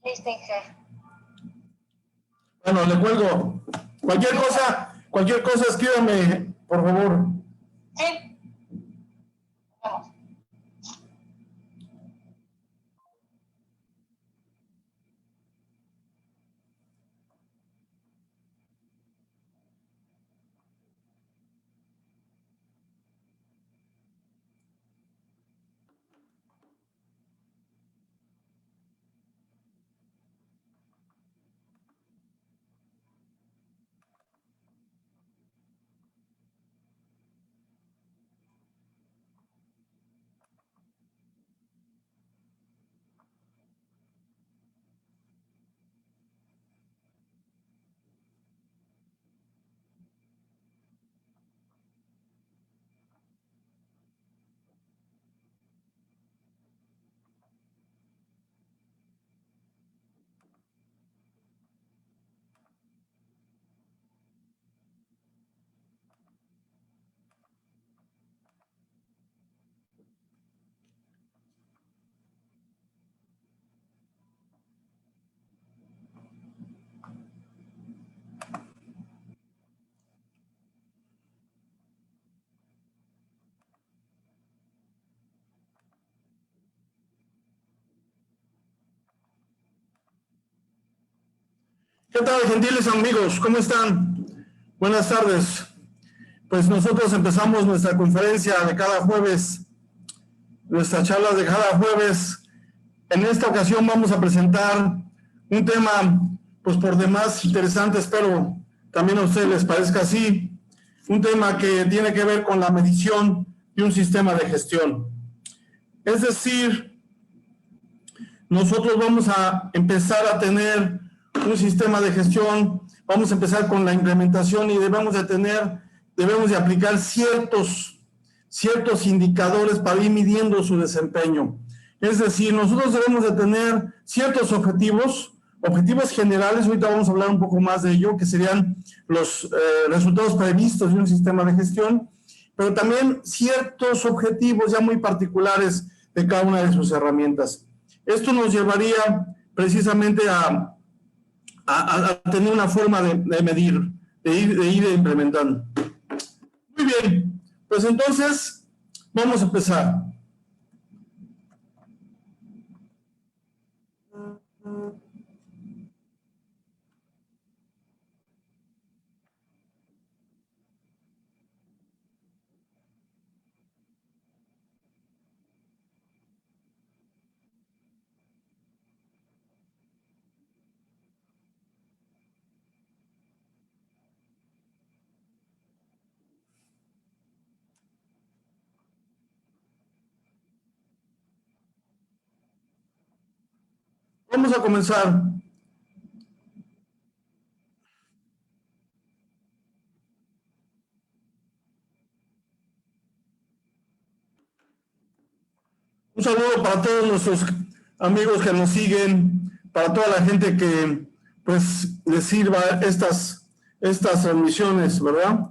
Listo, Inge. Bueno, le cuelgo. Cualquier cosa, escríbame, por favor. Sí. Vamos. ¿Qué tal, gentiles amigos? ¿Cómo están? Buenas tardes. Pues nosotros empezamos nuestra conferencia de cada jueves, nuestras charlas de cada jueves. En esta ocasión vamos a presentar un tema, pues por demás interesante, espero también a ustedes les parezca así, un tema que tiene que ver con la medición de un sistema de gestión. Es decir, nosotros vamos a empezar a tener un sistema de gestión, vamos a empezar con la implementación y debemos de aplicar ciertos indicadores para ir midiendo su desempeño. Es decir, nosotros debemos de tener ciertos objetivos generales, ahorita vamos a hablar un poco más de ello, que serían los resultados previstos de un sistema de gestión, pero también ciertos objetivos ya muy particulares de cada una de sus herramientas. Esto nos llevaría precisamente a tener una forma de medir, de ir implementando. Muy bien, pues entonces vamos a empezar. Vamos a comenzar. Un saludo para todos nuestros amigos que nos siguen, para toda la gente que pues les sirva estas transmisiones, ¿verdad?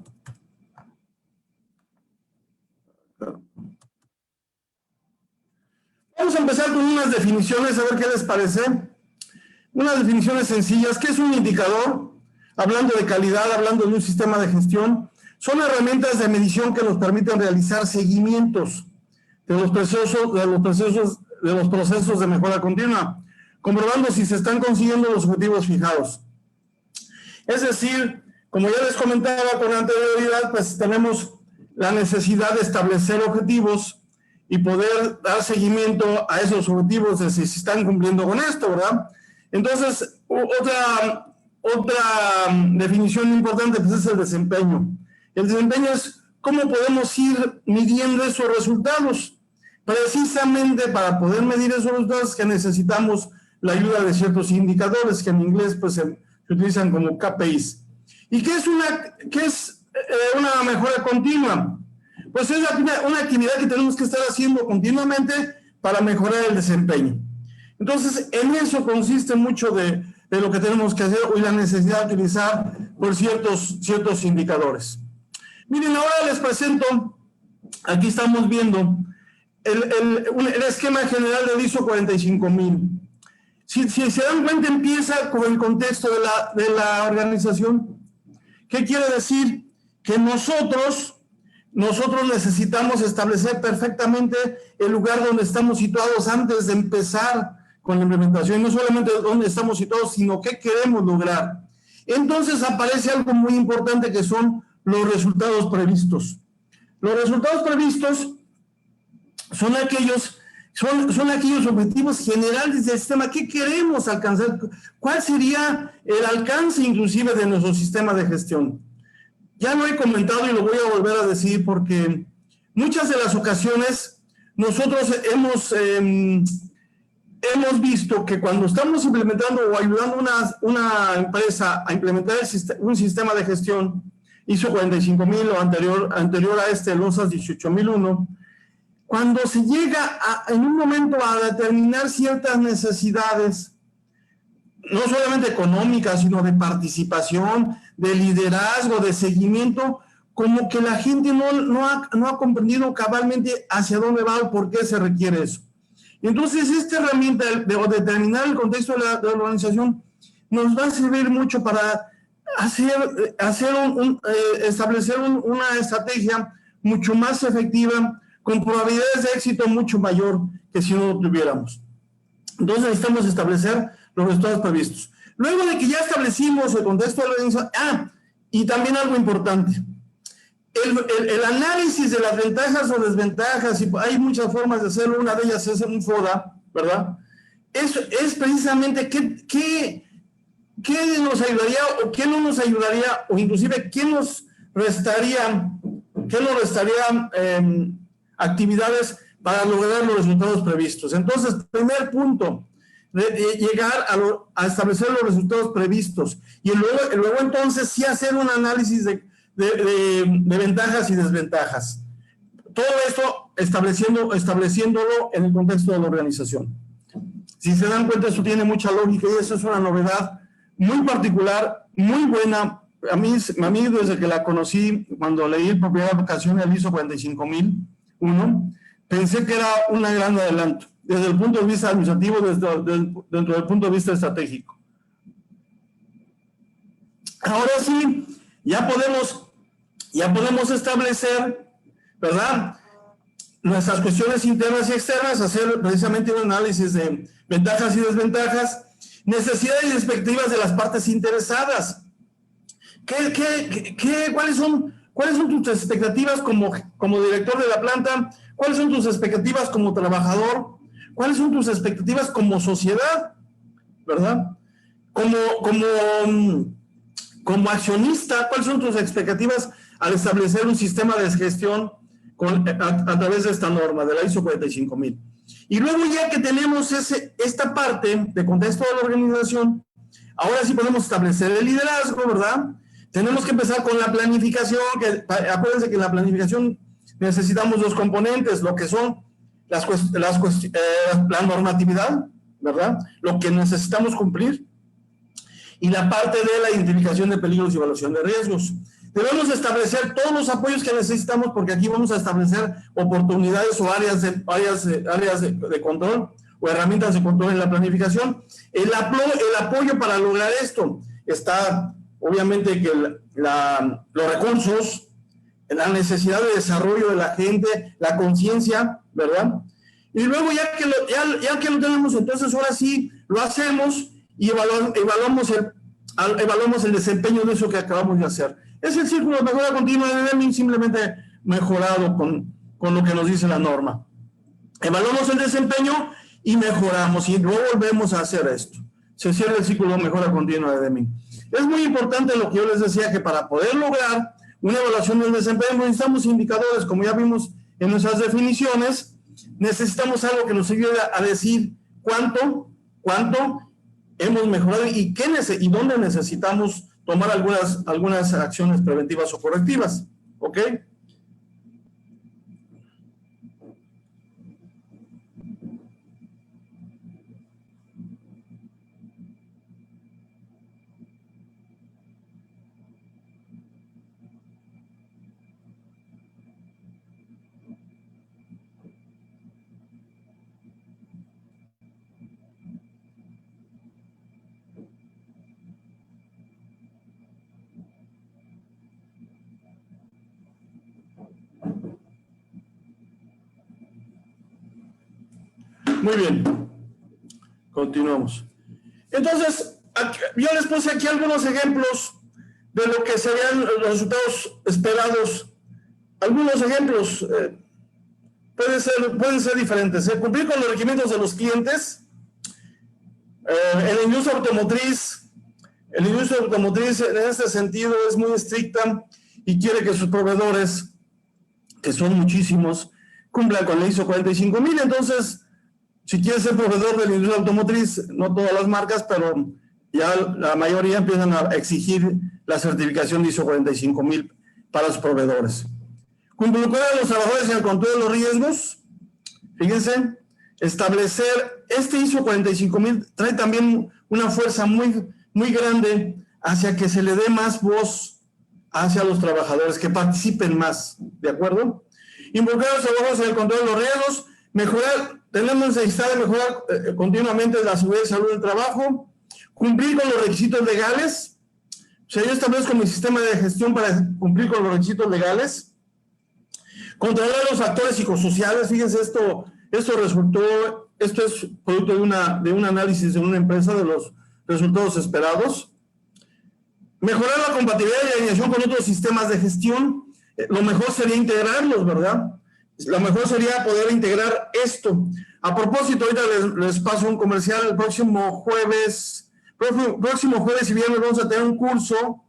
Vamos a empezar con unas definiciones, a ver qué les parece. Unas definiciones sencillas. ¿Qué es un indicador? Hablando de calidad, hablando de un sistema de gestión, son herramientas de medición que nos permiten realizar seguimientos de los procesos de mejora continua, comprobando si se están consiguiendo los objetivos fijados. Es decir, como ya les comentaba con anterioridad, pues tenemos la necesidad de establecer objetivos y poder dar seguimiento a esos objetivos de si se están cumpliendo con esto, ¿verdad? Entonces, otra definición importante pues es el desempeño. El desempeño es cómo podemos ir midiendo esos resultados. Precisamente para poder medir esos resultados que necesitamos la ayuda de ciertos indicadores que en inglés pues se utilizan como KPIs. ¿Y qué es una mejora continua? Pues es una actividad que tenemos que estar haciendo continuamente para mejorar el desempeño. Entonces, en eso consiste mucho de lo que tenemos que hacer y la necesidad de utilizar por ciertos indicadores. Miren, ahora les presento, aquí estamos viendo el esquema general del ISO 45000. Si se dan cuenta, empieza con el contexto de la organización. ¿Qué quiere decir? Que nosotros necesitamos establecer perfectamente el lugar donde estamos situados antes de empezar con la implementación. Y no solamente dónde estamos situados, sino qué queremos lograr. Entonces aparece algo muy importante que son los resultados previstos. Los resultados previstos son aquellos objetivos generales del sistema. ¿Qué queremos alcanzar? ¿Cuál sería el alcance inclusive de nuestro sistema de gestión? Ya lo he comentado y lo voy a volver a decir porque muchas de las ocasiones nosotros hemos visto que cuando estamos implementando o ayudando a una empresa a implementar un sistema de gestión ISO 45000 o anterior a este, el OSAS 18001, cuando se llega en un momento a determinar ciertas necesidades, no solamente económicas, sino de participación, de liderazgo, de seguimiento, como que la gente no ha comprendido cabalmente hacia dónde va o por qué se requiere eso. Entonces, esta herramienta de determinar el contexto de la organización nos va a servir mucho para establecer una estrategia mucho más efectiva, con probabilidades de éxito mucho mayor que si no lo tuviéramos. Entonces necesitamos establecer los resultados previstos. Luego de que ya establecimos el contexto de la organización, y también algo importante, el análisis de las ventajas o desventajas, y hay muchas formas de hacerlo, una de ellas es un FODA, ¿verdad? Es precisamente qué nos ayudaría o qué no nos ayudaría, o inclusive qué nos restaría actividades para lograr los resultados previstos. Entonces, primer punto, llegar a establecer los resultados previstos y luego entonces sí hacer un análisis de ventajas y desventajas. Todo esto estableciéndolo en el contexto de la organización. Si se dan cuenta, eso tiene mucha lógica y eso es una novedad muy particular, muy buena. A mí desde que la conocí, cuando leí por primera ocasión el ISO 45001, pensé que era un gran adelanto, desde el punto de vista administrativo, dentro del punto de vista estratégico. Ahora sí, ya podemos establecer, ¿verdad?, nuestras cuestiones internas y externas, hacer precisamente un análisis de ventajas y desventajas, necesidades y expectativas de las partes interesadas. ¿Cuáles son tus expectativas como director de la planta? ¿Cuáles son tus expectativas como trabajador? ¿Cuáles son tus expectativas como sociedad? ¿Verdad? Como accionista, ¿cuáles son tus expectativas al establecer un sistema de gestión a través de esta norma de la ISO 45000? Y luego, ya que tenemos esta parte de contexto de la organización, ahora sí podemos establecer el liderazgo, ¿verdad? Tenemos que empezar con la planificación, acuérdense que en la planificación necesitamos dos componentes, lo que son la normatividad, ¿verdad?, lo que necesitamos cumplir, y la parte de la identificación de peligros y evaluación de riesgos. Debemos establecer todos los apoyos que necesitamos, porque aquí vamos a establecer oportunidades o áreas de control o herramientas de control en la planificación. El apoyo para lograr esto está, obviamente, que los recursos, la necesidad de desarrollo de la gente, la conciencia, ¿verdad? Y luego, ya que lo tenemos, entonces ahora sí lo hacemos y evaluamos el desempeño de eso que acabamos de hacer. Es el círculo de mejora continua de Deming, simplemente mejorado con lo que nos dice la norma. Evaluamos el desempeño y mejoramos, y luego volvemos a hacer esto. Se cierra el círculo de mejora continua de Deming. Es muy importante lo que yo les decía, que para poder lograr una evaluación del desempeño necesitamos indicadores, como ya vimos en nuestras definiciones. Necesitamos algo que nos ayude a decir cuánto hemos mejorado y dónde necesitamos tomar algunas acciones preventivas o correctivas. ¿Ok? Muy bien. Continuamos. Entonces, yo les puse aquí algunos ejemplos de lo que serían los resultados esperados. Algunos ejemplos pueden ser diferentes. Cumplir con los requerimientos de los clientes. En la industria automotriz, en este sentido es muy estricta y quiere que sus proveedores, que son muchísimos, cumplan con la ISO 45000. Entonces, si quieres ser proveedor de la industria automotriz, no todas las marcas, pero ya la mayoría empiezan a exigir la certificación de ISO 45000 para los proveedores. Involucrar a los trabajadores en el control de los riesgos. Fíjense, establecer este ISO 45000 trae también una fuerza muy grande hacia que se le dé más voz hacia los trabajadores, que participen más, ¿de acuerdo? Involucrar a los trabajadores en el control de los riesgos, tenemos necesidad de mejorar continuamente la seguridad y salud del trabajo, cumplir con los requisitos legales. O sea, yo establezco mi sistema de gestión para cumplir con los requisitos legales. Controlar los factores psicosociales. Fíjense, esto es producto de un análisis de una empresa de los resultados esperados. Mejorar la compatibilidad y alineación con otros sistemas de gestión. Lo mejor sería integrarlos, ¿verdad? Lo mejor sería poder integrar esto. A propósito, ahorita les paso un comercial. El próximo jueves y viernes vamos a tener un curso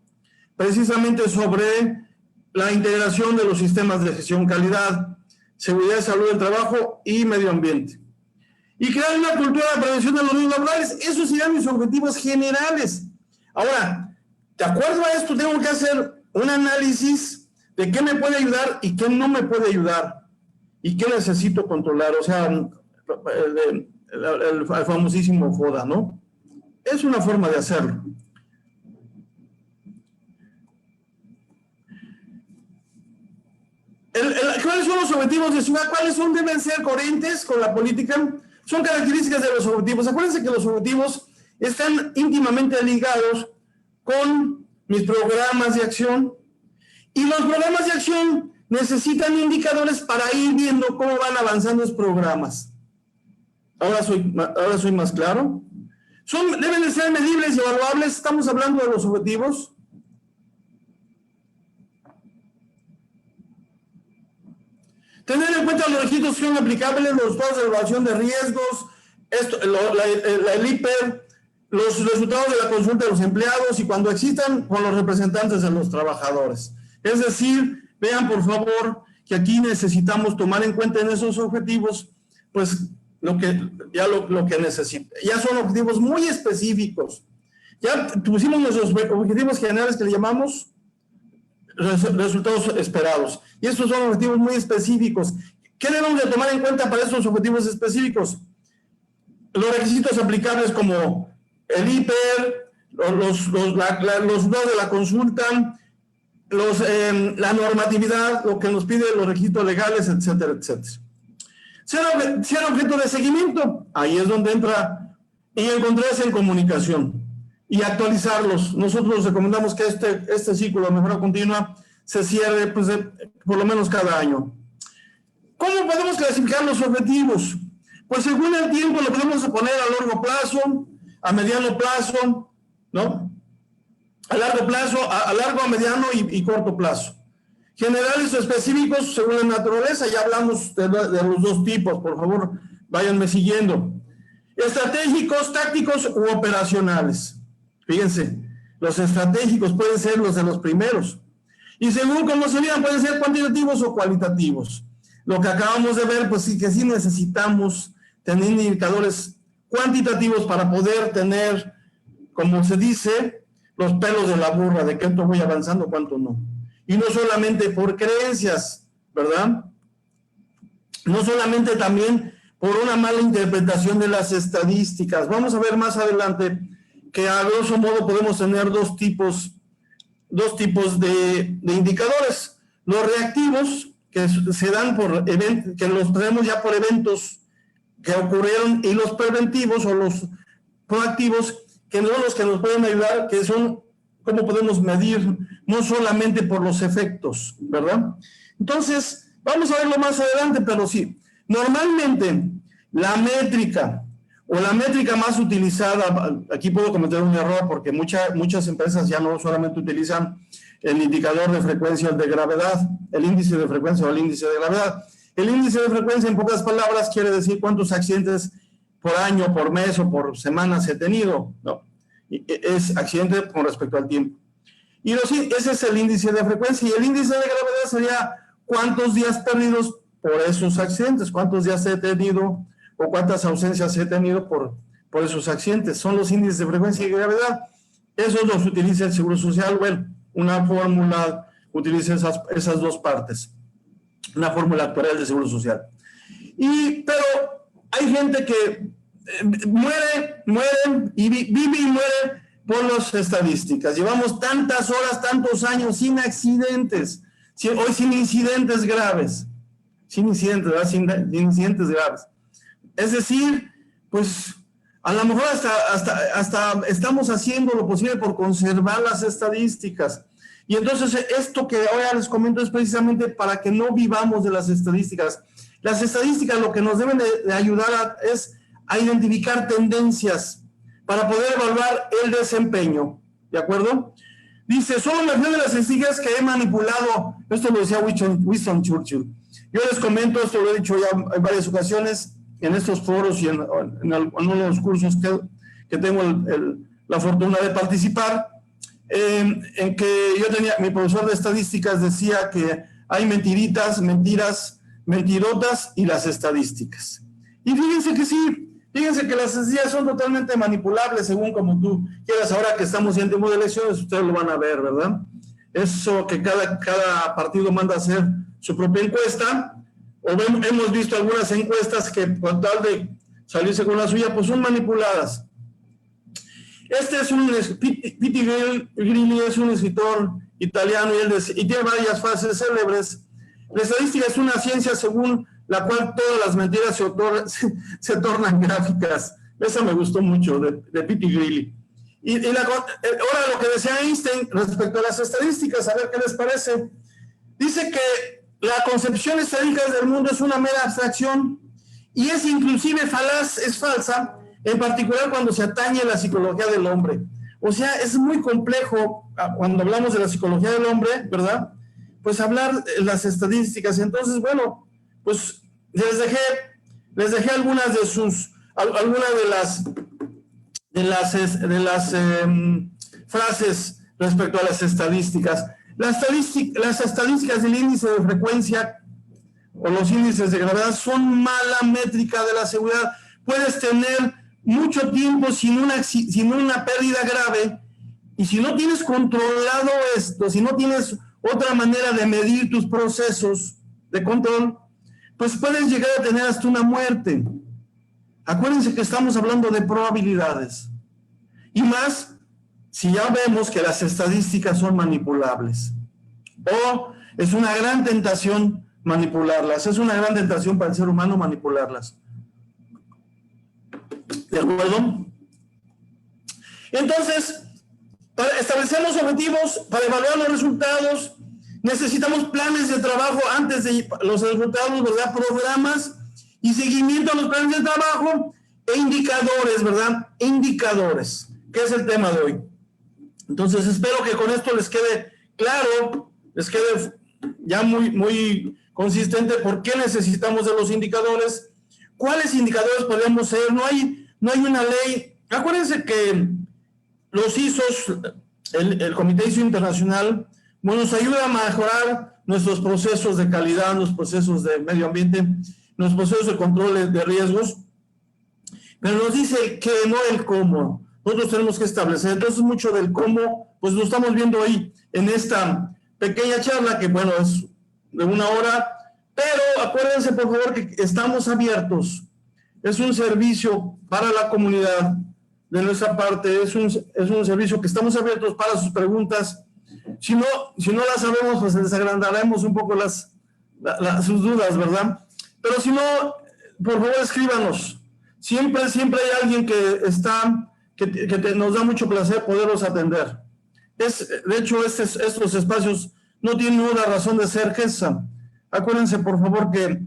precisamente sobre la integración de los sistemas de gestión, calidad, seguridad y salud del trabajo y medio ambiente. Y crear una cultura de prevención de los riesgos laborales. Esos serían mis objetivos generales. Ahora, de acuerdo a esto, tengo que hacer un análisis de qué me puede ayudar y qué no me puede ayudar y qué necesito controlar. O sea, el famosísimo FODA, ¿no? Es una forma de hacerlo. ¿Cuáles son los objetivos de ciudad? ¿Cuáles son? Deben ser coherentes con la política. Son características de los objetivos. Acuérdense que los objetivos están íntimamente ligados con mis programas de acción. Y los programas de acción necesitan indicadores para ir viendo cómo van avanzando los programas. Ahora soy más claro. Deben de ser medibles y evaluables. Estamos hablando de los objetivos. Tener en cuenta los requisitos que son aplicables, los resultados de evaluación de riesgos, el IPER, los resultados de la consulta de los empleados y cuando existan con los representantes de los trabajadores. Es decir, vean por favor que aquí necesitamos tomar en cuenta en esos objetivos, pues lo que necesita. Ya son objetivos muy específicos. Ya pusimos nuestros objetivos generales que le llamamos resultados esperados. Y estos son objetivos muy específicos. ¿Qué debemos de tomar en cuenta para estos objetivos específicos? Los requisitos aplicables como el IPER, los datos de la consulta, la normatividad, lo que nos pide los requisitos legales, etcétera, etcétera. Ser objeto de seguimiento, ahí es donde entra, y encontrarse en comunicación y actualizarlos. Nosotros recomendamos que este ciclo de mejora continua se cierre pues, por lo menos cada año. ¿Cómo podemos clasificar los objetivos? Pues según el tiempo lo podemos poner a largo plazo, a mediano plazo, ¿no? A largo plazo, a largo, a mediano y corto plazo. Generales o específicos según la naturaleza, ya hablamos de los dos tipos, por favor, váyanme siguiendo. Estratégicos, tácticos u operacionales. Fíjense, los estratégicos pueden ser los de los primeros. Y según cómo se vean, pueden ser cuantitativos o cualitativos. Lo que acabamos de ver, pues sí que sí necesitamos tener indicadores cuantitativos para poder tener, como se dice, los pelos de la burra, de cuánto voy avanzando, cuánto no. Y no solamente por creencias, ¿verdad? No solamente también por una mala interpretación de las estadísticas. Vamos a ver más adelante que a grosso modo podemos tener dos tipos de indicadores. Los reactivos, que se dan por eventos, que los tenemos ya por eventos que ocurrieron, y los preventivos o los proactivos, que son los que nos pueden ayudar, que son cómo podemos medir, no solamente por los efectos, ¿verdad? Entonces, vamos a verlo más adelante, pero sí, normalmente La métrica, o la métrica más utilizada, aquí puedo cometer un error porque muchas empresas ya no solamente utilizan el indicador de frecuencia de gravedad, el índice de frecuencia o el índice de gravedad. El índice de frecuencia, en pocas palabras, quiere decir cuántos accidentes por año, por mes o por semana se ha tenido, ¿no? Es accidente con respecto al tiempo. Y ese es el índice de frecuencia, y el índice de gravedad sería cuántos días perdidos por esos accidentes, cuántos días he tenido o cuántas ausencias he tenido por esos accidentes. Son los índices de frecuencia y gravedad. Esos los utiliza el Seguro Social. Bueno, una fórmula utiliza esas dos partes, una fórmula actuarial del Seguro Social. Pero hay gente que muere y vive y muere por las estadísticas. Llevamos tantas horas, tantos años sin accidentes, hoy sin incidentes graves, sin incidentes, ¿verdad? Sin incidentes graves. Es decir, pues a lo mejor hasta estamos haciendo lo posible por conservar las estadísticas. Y entonces esto que ahora les comento es precisamente para que no vivamos de las estadísticas. Las estadísticas lo que nos deben de ayudar es a identificar tendencias para poder evaluar el desempeño, ¿de acuerdo? Dice, solo me fío de las estadísticas que he manipulado. Esto lo decía Winston Churchill. Yo les comento, esto lo he dicho ya en varias ocasiones, en estos foros y en uno de los cursos que tengo la fortuna de participar, en que yo tenía, mi profesor de estadísticas decía que hay mentiritas, mentiras, mentirotas y las estadísticas. Y fíjense que sí, fíjense que las estadísticas son totalmente manipulables según como tú quieras. Ahora que estamos en tiempo de elecciones, ustedes lo van a ver, ¿verdad? Eso que cada partido manda a hacer su propia encuesta, o hemos visto algunas encuestas que con tal de salirse con la suya, pues son manipuladas. Pitti Grilli es un escritor italiano y tiene varias frases célebres. La estadística es una ciencia según la cual todas las mentiras se tornan gráficas. Esa me gustó mucho, de Pitti Grilli. Ahora lo que decía Einstein respecto a las estadísticas, a ver qué les parece. Dice que la concepción estadística del mundo es una mera abstracción y es inclusive falaz, es falsa, en particular cuando se atañe a la psicología del hombre. O sea, es muy complejo cuando hablamos de la psicología del hombre, ¿verdad? Pues hablar de las estadísticas. Entonces, bueno, pues les dejé algunas de las frases respecto a las estadísticas. Las estadísticas del índice de frecuencia o los índices de gravedad son mala métrica de la seguridad. Puedes tener mucho tiempo sin una pérdida grave, y si no tienes controlado esto, si no tienes otra manera de medir tus procesos de control, pues puedes llegar a tener hasta una muerte. Acuérdense que estamos hablando de probabilidades. Y más si ya vemos que las estadísticas son manipulables. O es una gran tentación manipularlas. Es una gran tentación para el ser humano manipularlas. ¿De acuerdo? Entonces, para establecer los objetivos, para evaluar los resultados, necesitamos planes de trabajo antes de los resultados, ¿verdad? Programas y seguimiento a los planes de trabajo e indicadores, ¿verdad? Indicadores, que es el tema de hoy. Entonces, espero que con esto les quede claro, les quede ya muy consistente por qué necesitamos de los indicadores, cuáles indicadores podemos ser. No hay una ley. Acuérdense que los ISOs, el Comité ISO Internacional, nos ayuda a mejorar nuestros procesos de calidad, los procesos de medio ambiente, los procesos de control de riesgos, pero nos dice el qué, no el cómo. Nosotros tenemos que establecer. Entonces, mucho del cómo, pues lo estamos viendo ahí en esta pequeña charla, que bueno, es de 1 hora, pero acuérdense, por favor, que estamos abiertos. Es un servicio para la comunidad de nuestra parte, es un servicio que estamos abiertos para sus preguntas. Si no las sabemos, pues les agrandaremos un poco sus dudas, ¿verdad? Pero si no, por favor, escríbanos. Siempre hay alguien que nos da mucho placer poderlos atender. De hecho, estos espacios no tienen una razón de ser esa. Acuérdense, por favor, que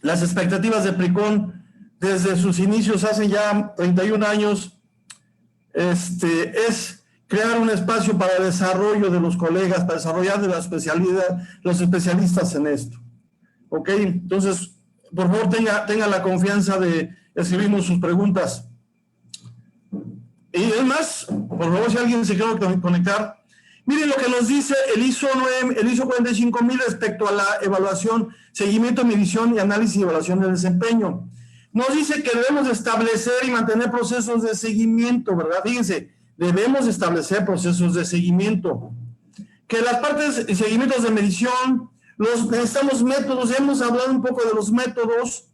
las expectativas de PRICON desde sus inicios hace ya 31 años, es crear un espacio para el desarrollo de los colegas, para desarrollar de la especialidad, los especialistas en esto. ¿Ok? Entonces, por favor, tenga la confianza de escribirnos sus preguntas. Y es más, por favor, si alguien se quiere conectar, miren lo que nos dice el ISO 45000 respecto a la evaluación, seguimiento, medición y análisis y evaluación del desempeño. Nos dice que debemos establecer y mantener procesos de seguimiento, ¿verdad? Fíjense, debemos establecer procesos de seguimiento. Que las partes de seguimientos de medición, necesitamos métodos, hemos hablado un poco de los métodos,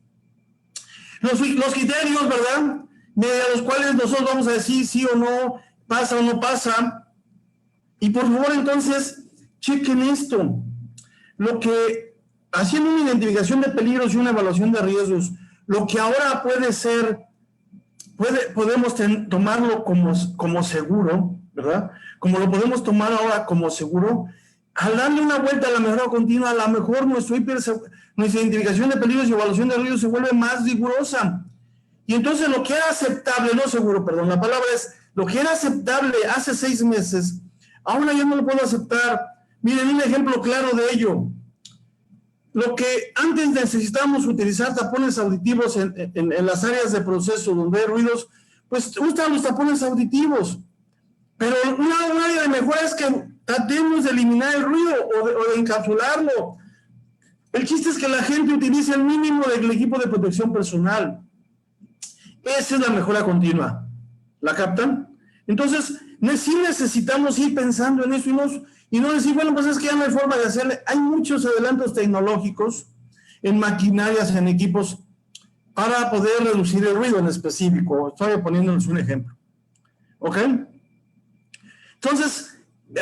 los criterios, ¿verdad? Mediante los cuales nosotros vamos a decir sí o no, pasa o no pasa. Y por favor, entonces, chequen esto. Lo que, haciendo una identificación de peligros y una evaluación de riesgos, lo que ahora puede ser, podemos tomarlo como seguro, ¿verdad? Como lo podemos tomar ahora como seguro, al darle una vuelta a la mejora continua, a lo mejor nuestra identificación de peligros y evaluación de riesgos se vuelve más rigurosa. Y entonces lo que era aceptable, no seguro, perdón, la palabra es, lo que era aceptable hace 6 meses, ahora ya no lo puedo aceptar. Miren, un ejemplo claro de ello. Lo que antes necesitábamos utilizar tapones auditivos en las áreas de proceso donde hay ruidos, pues usan los tapones auditivos. Pero un área de mejora es que tratemos de eliminar el ruido o de encapsularlo. El chiste es que la gente utilice el mínimo del equipo de protección personal. Esa es la mejora continua. ¿La captan? Entonces, sí necesitamos ir pensando en eso y no decir, bueno, pues es que ya no hay forma de hacerle. Hay muchos adelantos tecnológicos en maquinarias, en equipos, para poder reducir el ruido en específico. Estoy poniéndoles un ejemplo. ¿Ok? Entonces,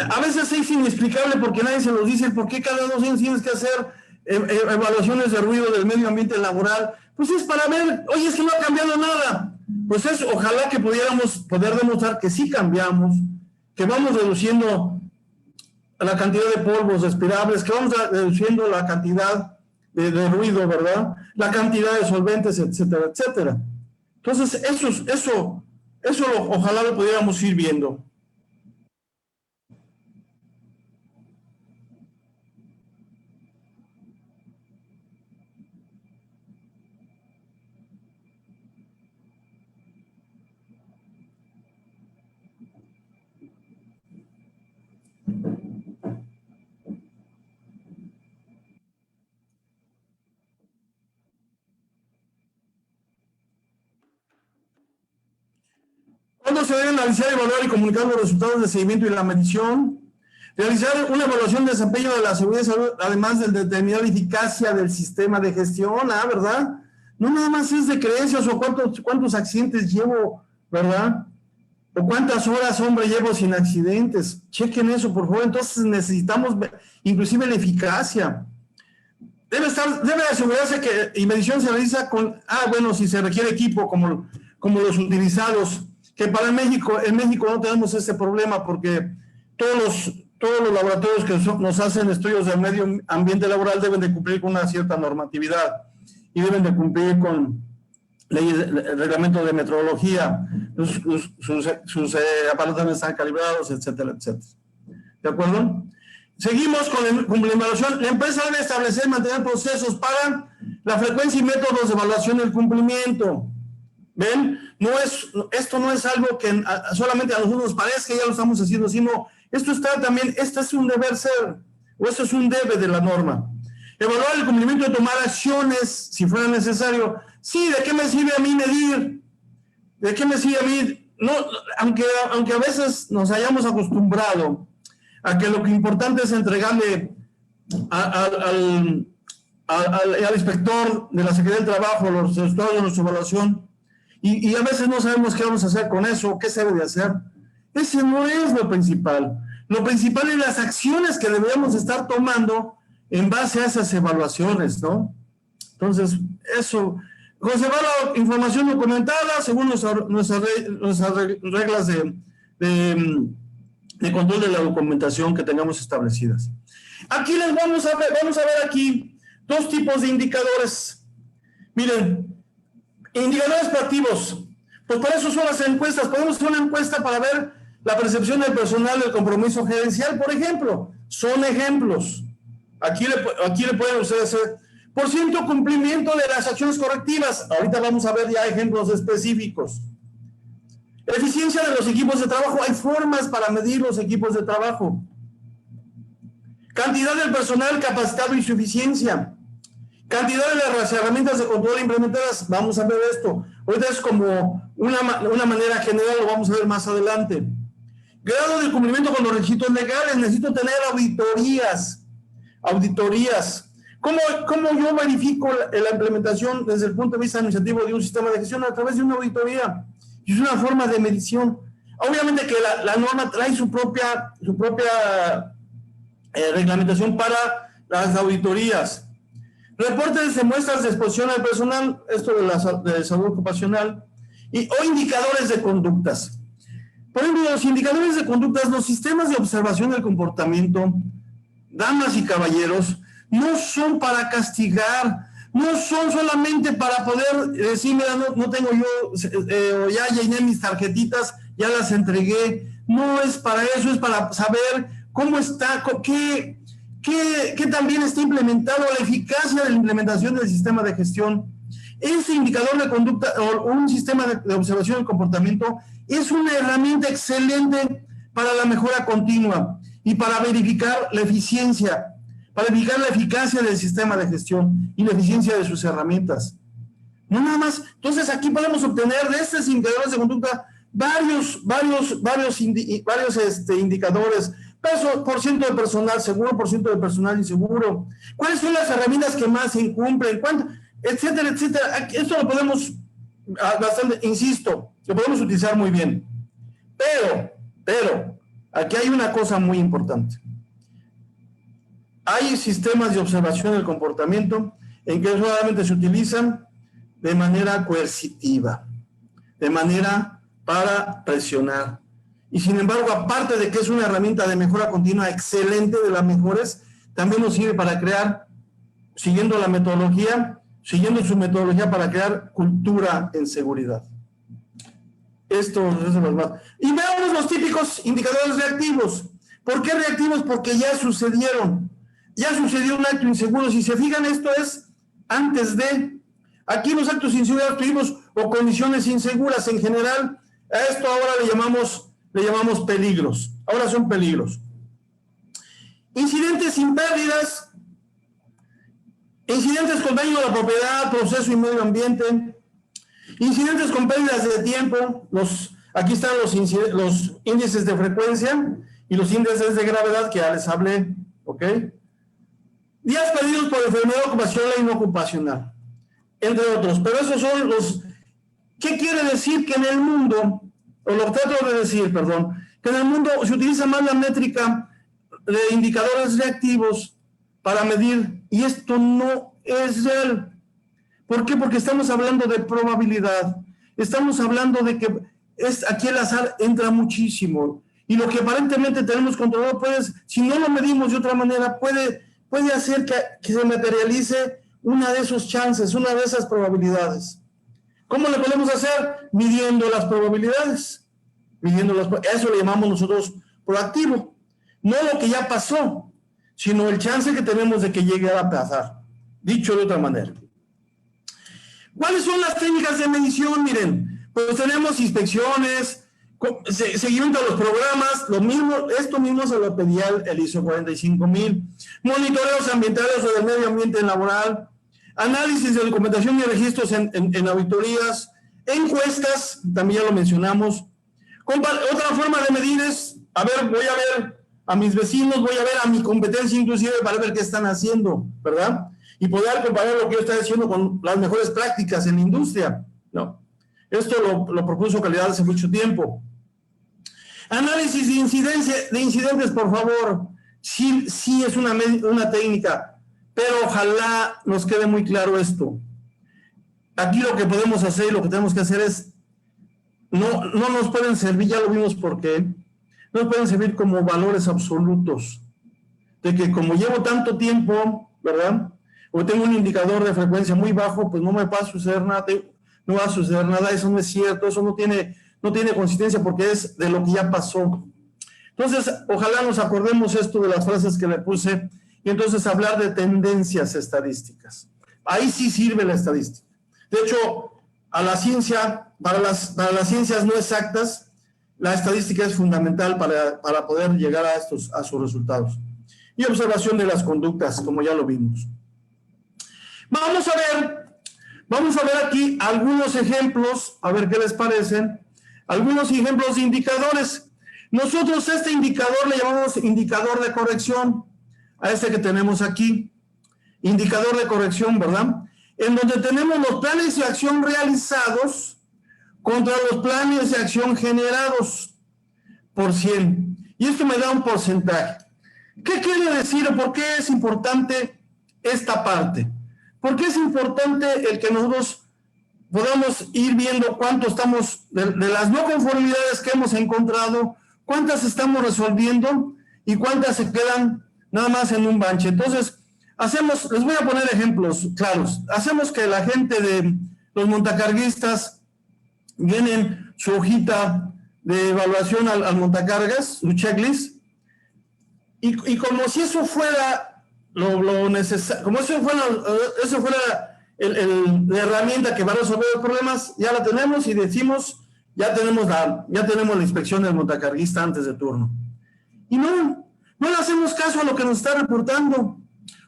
a veces es inexplicable porque nadie se los dice, por qué cada 2 años tienes que hacer evaluaciones de ruido del medio ambiente laboral. Pues es para ver, oye, es que no ha cambiado nada. Pues ojalá que pudiéramos poder demostrar que sí cambiamos, que vamos reduciendo la cantidad de polvos respirables, que vamos reduciendo la cantidad de ruido, ¿verdad? La cantidad de solventes, etcétera, etcétera. Entonces, eso ojalá lo pudiéramos ir viendo. ¿Cuándo se deben analizar, evaluar y comunicar los resultados de seguimiento y la medición? Realizar una evaluación de desempeño de la seguridad y salud, además de determinar la eficacia del sistema de gestión, ¿verdad? No nada más es de creencias o cuántos accidentes llevo, ¿verdad? O cuántas horas, hombre, llevo sin accidentes. Chequen eso, por favor. Entonces necesitamos inclusive la eficacia. Debe asegurarse que y medición se realiza con, bueno, si se requiere equipo como los utilizados, que en México no tenemos ese problema porque todos los laboratorios que nos hacen estudios del medio ambiente laboral deben de cumplir con una cierta normatividad y deben de cumplir con leyes, reglamento de metrología, sus aparatos están calibrados, etcétera, etcétera. ¿De acuerdo? Seguimos con la evaluación. La empresa debe establecer y mantener procesos para la frecuencia y métodos de evaluación del cumplimiento. ¿Ven? Esto no es algo que solamente a nosotros nos parezca que ya lo estamos haciendo, sino esto es un deber ser, o esto es un debe de la norma. Evaluar el cumplimiento de tomar acciones, si fuera necesario. Sí, ¿de qué me sirve a mí medir? ¿De qué me sirve a mí? No, aunque a veces nos hayamos acostumbrado a que lo que importante es entregarle al inspector de la Secretaría del Trabajo los resultados de nuestra evaluación, y a veces no sabemos qué vamos a hacer con eso, qué se debe de hacer. Ese no es lo principal. Lo principal es las acciones que deberíamos estar tomando en base a esas evaluaciones, ¿no? Entonces, eso, conservar la información documentada según nuestras reglas de control de la documentación que tengamos establecidas. Aquí vamos a ver aquí 2 tipos de indicadores. Miren, Indicadores proactivos. Pues para eso son las encuestas. Podemos hacer una encuesta para ver la percepción del personal del compromiso gerencial, por ejemplo. Son ejemplos. Aquí le pueden ustedes hacer. Por ciento cumplimiento de las acciones correctivas. Ahorita vamos a ver ya ejemplos específicos. Eficiencia de los equipos de trabajo. Hay formas para medir los equipos de trabajo. Cantidad del personal capacitado y su eficiencia. Cantidad de las herramientas de control implementadas. Vamos a ver esto. Ahorita es como una manera general, lo vamos a ver más adelante. Grado de cumplimiento con los requisitos legales. Necesito tener auditorías. ¿Cómo yo verifico la implementación desde el punto de vista administrativo de un sistema de gestión? A través de una auditoría. Y es una forma de medición. Obviamente que la norma trae su propia reglamentación para las auditorías. Reportes de muestras de exposición al personal, esto de salud ocupacional, o indicadores de conductas. Por ejemplo, los indicadores de conductas, los sistemas de observación del comportamiento, damas y caballeros, no son para castigar, no son solamente para poder decir, mira, no tengo yo, ya llené mis tarjetitas, ya las entregué. No es para eso, es para saber cómo está, qué también está implementado, la eficacia de la implementación del sistema de gestión. Ese indicador de conducta o un sistema de observación del comportamiento es una herramienta excelente para la mejora continua y para verificar la eficiencia, para verificar la eficacia del sistema de gestión y la eficiencia de sus herramientas. No nada más. Entonces aquí podemos obtener de estos indicadores de conducta varios indicadores. Por ciento de personal seguro, por ciento de personal inseguro. ¿Cuáles son las herramientas que más se incumplen? ¿Cuánto? Etcétera, etcétera. Esto lo podemos, insisto, lo podemos utilizar muy bien. Pero, aquí hay una cosa muy importante. Hay sistemas de observación del comportamiento en que solamente se utilizan de manera coercitiva, de manera para presionar. Y sin embargo, aparte de que es una herramienta de mejora continua excelente, de las mejores, también nos sirve para crear, siguiendo su metodología para crear cultura en seguridad. Esto es lo más. Y veamos los típicos indicadores reactivos. ¿Por qué reactivos? Porque ya sucedieron. Ya sucedió un acto inseguro. Si se fijan, esto es antes de. Aquí los actos inseguros tuvimos o condiciones inseguras en general. A esto ahora le llamamos peligros. Ahora son peligros. Incidentes sin pérdidas. Incidentes con daño a la propiedad, proceso y medio ambiente. Incidentes con pérdidas de tiempo. Aquí están los índices de frecuencia y los índices de gravedad que ya les hablé. ¿Ok? Días perdidos por enfermedad ocupacional y no ocupacional, entre otros. Pero esos son los... ¿Qué quiere decir? Que en el mundo, o lo trato de decir, perdón, que en el mundo se utiliza más la métrica de indicadores reactivos para medir, y esto no es real. ¿Por qué? Porque estamos hablando de probabilidad, estamos hablando de que aquí el azar entra muchísimo, y lo que aparentemente tenemos controlado, si no lo medimos de otra manera, puede hacer que se materialice una de esos chances, una de esas probabilidades. ¿Cómo lo podemos hacer? Midiendo las probabilidades. Eso le llamamos nosotros proactivo. No lo que ya pasó, sino el chance que tenemos de que llegue a pasar. Dicho de otra manera. ¿Cuáles son las técnicas de medición? Miren, pues tenemos inspecciones, seguimiento de los programas, esto mismo se lo pedía el ISO 45000, monitoreos ambientales o del medio ambiente laboral, análisis de documentación y registros en auditorías, encuestas, también ya lo mencionamos. Otra forma de medir es, voy a ver a mis vecinos, voy a ver a mi competencia inclusive para ver qué están haciendo, ¿verdad? Y poder comparar lo que yo estoy haciendo con las mejores prácticas en la industria, ¿no? Esto lo propuso Calidad hace mucho tiempo. Análisis de incidentes, por favor. Sí es una técnica, pero ojalá nos quede muy claro esto. Aquí lo que podemos hacer y lo que tenemos que hacer es, no nos pueden servir, ya lo vimos por qué, no nos pueden servir como valores absolutos, de que como llevo tanto tiempo, ¿verdad? O tengo un indicador de frecuencia muy bajo, pues no me va a suceder nada. no va a suceder nada, eso no es cierto, eso no tiene consistencia porque es de lo que ya pasó. Entonces, ojalá nos acordemos esto de las frases que le puse y entonces hablar de tendencias estadísticas. Ahí sí sirve la estadística. De hecho, a la ciencia, para las ciencias no exactas, la estadística es fundamental para poder llegar a sus resultados. Y observación de las conductas, como ya lo vimos. Vamos a ver aquí algunos ejemplos, a ver qué les parecen. Algunos ejemplos de indicadores. Nosotros este indicador le llamamos indicador de corrección, a este que tenemos aquí. Indicador de corrección, ¿verdad? En donde tenemos los planes de acción realizados contra los planes de acción generados por 100. Y esto me da un porcentaje. ¿Qué quiere decir o por qué es importante esta parte? ¿Por qué es importante el que nosotros podamos ir viendo cuánto estamos, de las no conformidades que hemos encontrado, cuántas estamos resolviendo y cuántas se quedan nada más en un banche? Entonces, les voy a poner ejemplos claros. Hacemos que la gente de los montacarguistas vienen su hojita de evaluación al montacargas, su checklist, y como si eso fuera lo necesario, como eso fuera la herramienta que va a resolver los problemas, ya la tenemos y decimos, ya tenemos la inspección del montacarguista antes de turno. Y no le hacemos caso a lo que nos está reportando.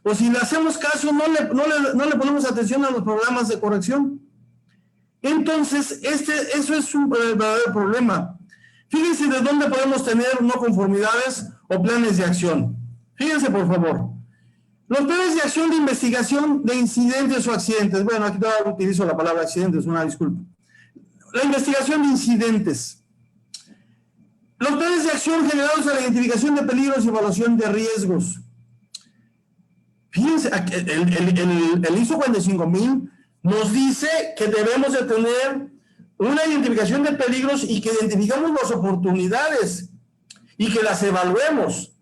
O si le hacemos caso, no le ponemos atención a los programas de corrección. Entonces, eso es un verdadero problema. Fíjense de dónde podemos tener no conformidades o planes de acción. Fíjense, por favor. Los planes de acción de investigación de incidentes o accidentes. Bueno, aquí todavía utilizo la palabra accidentes, una disculpa. La investigación de incidentes. Los planes de acción generados a la identificación de peligros y evaluación de riesgos. Fíjense, el ISO 45000 nos dice que debemos de tener una identificación de peligros y que identificamos las oportunidades y que las evaluemos.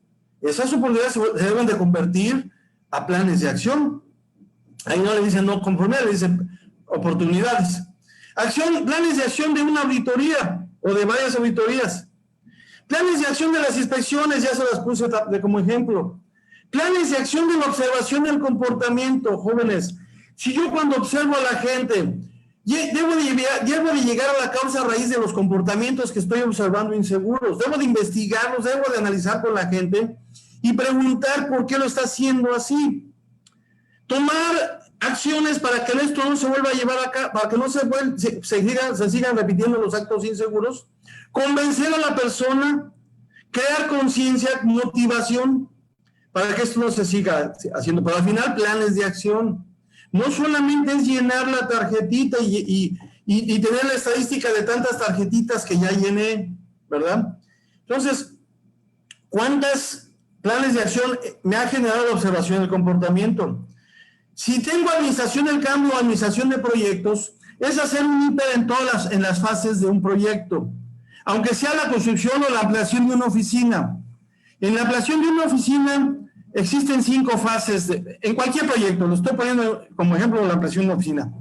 Esas oportunidades se deben de convertir a planes de acción. Ahí no le dicen no conformidades, le dicen oportunidades. Planes de acción de una auditoría o de varias auditorías. Planes de acción de las inspecciones, ya se las puse como ejemplo. Planes de acción de la observación del comportamiento, jóvenes. Si yo cuando observo a la gente, debo de llegar a la causa raíz de los comportamientos que estoy observando inseguros, debo de investigarlos, debo de analizar con la gente y preguntar por qué lo está haciendo así. Tomar acciones para que esto no se vuelva a llevar acá, para que no se sigan repitiendo los actos inseguros. Convencer a la persona, crear conciencia, motivación, para que esto no se siga haciendo. Pero al final, planes de acción. No solamente es llenar la tarjetita y tener la estadística de tantas tarjetitas que ya llené, ¿verdad? Entonces, ¿cuántos planes de acción me ha generado la observación del comportamiento? Si tengo administración del cambio o administración de proyectos, es hacer un hiper en las fases de un proyecto, aunque sea la construcción o la ampliación de una oficina. En la ampliación de una oficina existen 5 fases, en cualquier proyecto, lo estoy poniendo como ejemplo la ampliación de una oficina.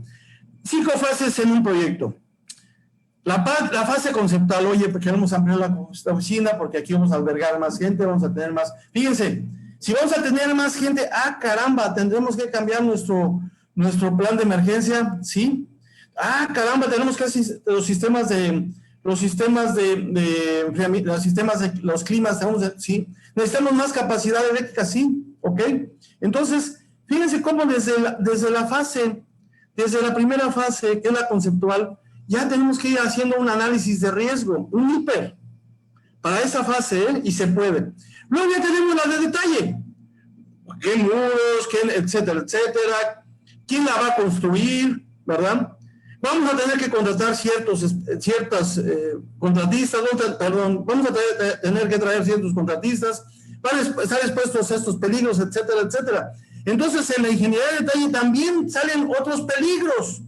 5 fases en un proyecto. La fase conceptual, oye, queremos ampliar la oficina porque aquí vamos a albergar más gente, vamos a tener más. Fíjense, si vamos a tener más gente, caramba, tendremos que cambiar nuestro plan de emergencia, ¿sí? Caramba, tenemos que hacer los sistemas de los climas, ¿sí? Necesitamos más capacidad eléctrica, ¿sí? ¿Ok? Entonces, fíjense cómo desde la primera fase, que es la conceptual, ya tenemos que ir haciendo un análisis de riesgo, un hiper, para esa fase, y se puede. Luego ya tenemos la de detalle. ¿Qué muros? Etcétera, etcétera. ¿Quién la va a construir? ¿Verdad? Vamos a tener que contratar ciertas contratistas, vamos a tener que traer ciertos contratistas para estar expuestos a estos peligros, etcétera, etcétera. Entonces, en la ingeniería de detalle también salen otros peligros.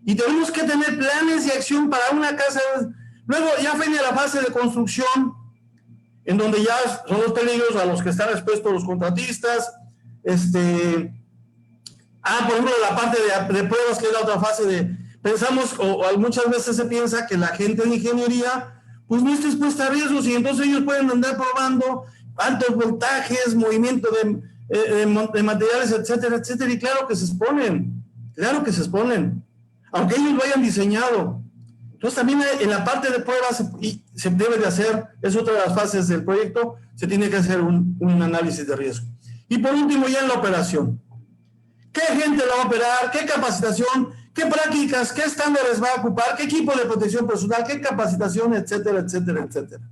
Y tenemos que tener planes de acción para una casa. Luego ya viene la fase de construcción, en donde ya son los peligros a los que están expuestos los contratistas. Por ejemplo, la parte de pruebas, que es la otra fase de Pensamos, o muchas veces se piensa que la gente de ingeniería, pues no está expuesta a riesgos y entonces ellos pueden andar probando altos voltajes, movimiento de materiales, etcétera, etcétera, y claro que se exponen, aunque ellos lo hayan diseñado. Entonces también en la parte de pruebas se debe de hacer, es otra de las fases del proyecto, se tiene que hacer un análisis de riesgo. Y por último, ya en la operación. ¿Qué gente la va a operar? ¿Qué capacitación? ¿Qué prácticas? ¿Qué estándares va a ocupar? ¿Qué equipo de protección personal? ¿Qué capacitación? Etcétera, etcétera, etcétera.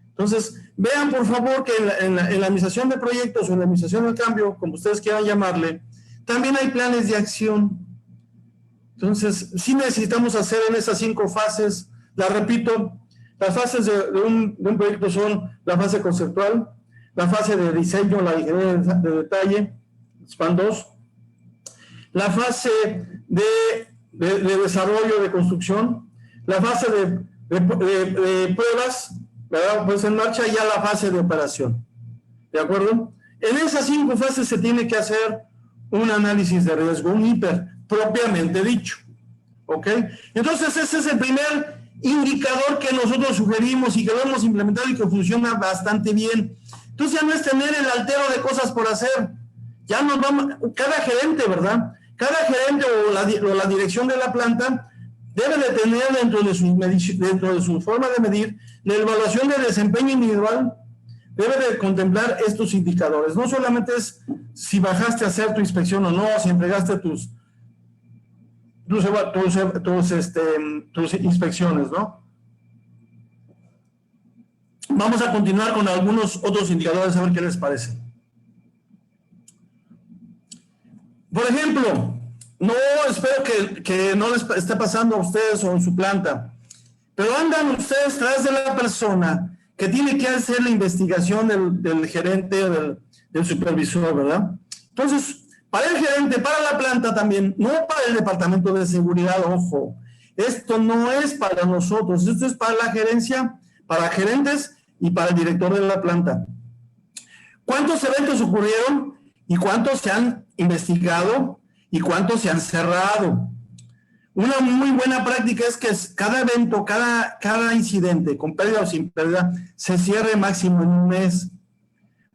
Entonces, vean por favor que en la administración de proyectos o en la administración del cambio, como ustedes quieran llamarle, también hay planes de acción. Entonces, sí necesitamos hacer en esas 5 fases, las repito, las fases de un proyecto son la fase conceptual, la fase de diseño, la ingeniería de detalle, SPAN 2, la fase de desarrollo, de construcción, la fase de pruebas, ¿verdad? Pues en marcha, ya la fase de operación, ¿de acuerdo? En esas 5 fases se tiene que hacer un análisis de riesgo, un hiper, propiamente dicho, ¿ok? Entonces ese es el primer indicador que nosotros sugerimos y que lo hemos implementado y que funciona bastante bien. Entonces ya no es tener el altero de cosas por hacer, ya nos vamos, cada gerente, ¿verdad? Cada gerente o la dirección de la planta debe de tener dentro de su forma de medir la evaluación de desempeño individual, debe de contemplar estos indicadores. No solamente es si bajaste a hacer tu inspección o no, si entregaste tus inspecciones, ¿no? Vamos a continuar con algunos otros indicadores, a ver qué les parece. Por ejemplo, no espero que no les esté pasando a ustedes o en su planta, pero andan ustedes tras de la persona que tiene que hacer la investigación del gerente o del supervisor, ¿verdad? Entonces, para el gerente, para la planta también, no para el departamento de seguridad, ojo, esto no es para nosotros, esto es para la gerencia, para gerentes y para el director de la planta. ¿Cuántos eventos ocurrieron y cuántos se han investigado y cuántos se han cerrado? Una muy buena práctica es que cada evento, cada incidente, con pérdida o sin pérdida, se cierre máximo en un mes.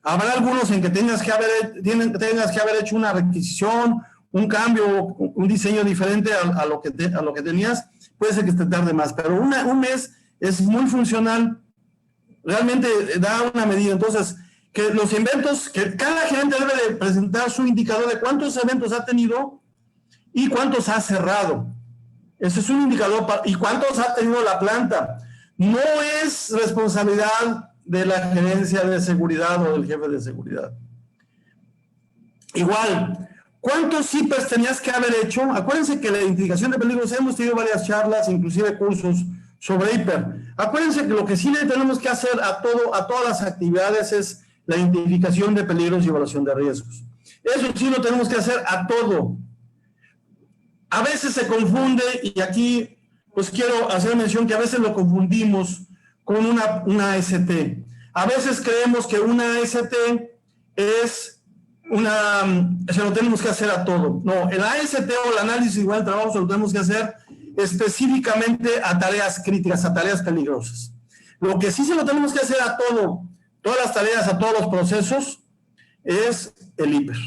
Habrá algunos en que tengas que haber hecho una requisición, un cambio, un diseño diferente a lo que tenías, puede ser que te tarde más, pero un mes es muy funcional, realmente da una medida. Entonces, que los eventos, que cada gerente debe de presentar su indicador de cuántos eventos ha tenido y cuántos ha cerrado. Ese es un indicador, y cuántos ha tenido la planta. No es responsabilidad de la gerencia de seguridad o del jefe de seguridad. Igual, ¿cuántos CIPES tenías que haber hecho? Acuérdense que la identificación de peligros, hemos tenido varias charlas, inclusive cursos sobre hiper. Acuérdense que lo que sí le tenemos que hacer a todas las actividades es la identificación de peligros y evaluación de riesgos. Eso sí lo tenemos que hacer a todo. A veces se confunde, y aquí pues quiero hacer mención que a veces lo confundimos con una AST. A veces creemos que una AST es se lo tenemos que hacer a todo. No, el AST o el análisis igual de trabajo se lo tenemos que hacer específicamente a tareas críticas, a tareas peligrosas. Lo que sí se lo tenemos que hacer a todo, todas las tareas, a todos los procesos, es el hiper.